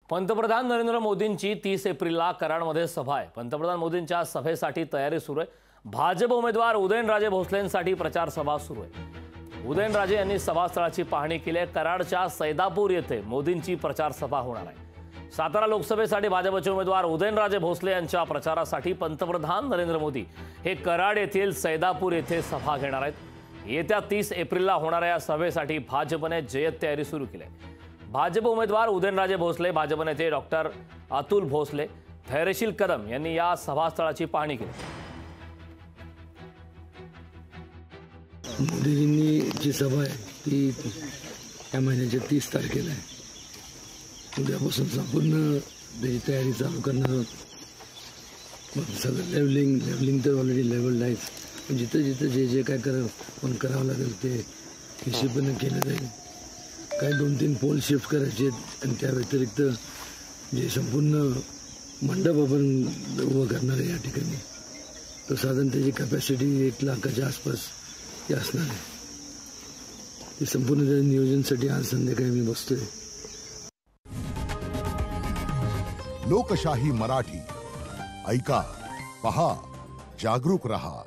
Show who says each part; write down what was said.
Speaker 1: पंतप्रधान नरेंद्र मोदींची 30 एप्रिलला कराडमध्ये सभा आहे। पंतप्रधान मोदींच्या सभेसाठी तयारी सुरू आहे। भाजप उमेदवार उदयनराजे भोसलेंसाठी प्रचार सभा सुरू आहे। उदयनराजे यांनी सभास्थळाची पाहणी केली आहे। कराडच्या सैदापूर येथे मोदींची प्रचार सभा होणार आहे। सातारा लोकसभेसाठी भाजपचे उमेदवार उदयनराजे भोसले यांच्या प्रचारासाठी पंतप्रधान नरेंद्र मोदी हे कराड येथील सैदापूर येथे सभा घेणार आहेत। येत्या 30 एप्रिलला होणाऱ्या या सभेसाठी भाजपने जय्यत तयारी सुरू केली आहे। भाजप उमेदवार उदयनराजे भोसले, भाजप नेते डॉक्टर अतुल भोसले, धैर्यशील कदम यांनी या सभास्थळाची पाहणी केली।
Speaker 2: मोदीजींनी जी सभा आहे ती या महिन्याच्या 30 तारखेला आहे। उद्यापासून संपूर्ण त्याची तयारी चालू करणार आहोत। मग सगळं लेवलिंग तर ऑलरेडी लेवल्ड आहे, पण जिथं जिथं जे काय करावं लागेल ते हिशेबाने केलं जाईल। काही 2-3 पोल शिफ्ट करायचे आहेत आणि त्या व्यतिरिक्त जे संपूर्ण मंडप आपण उभं करणार आहे या ठिकाणी, तो साधारण त्याची कॅपॅसिटी 1 लाखाच्या आसपास ती असणार आहे। ते संपूर्ण त्याच्या नियोजनासाठी आज संध्याकाळी मी बसतोय।
Speaker 3: लोकशाही मराठी ऐका, पहा, जागरूक रहा।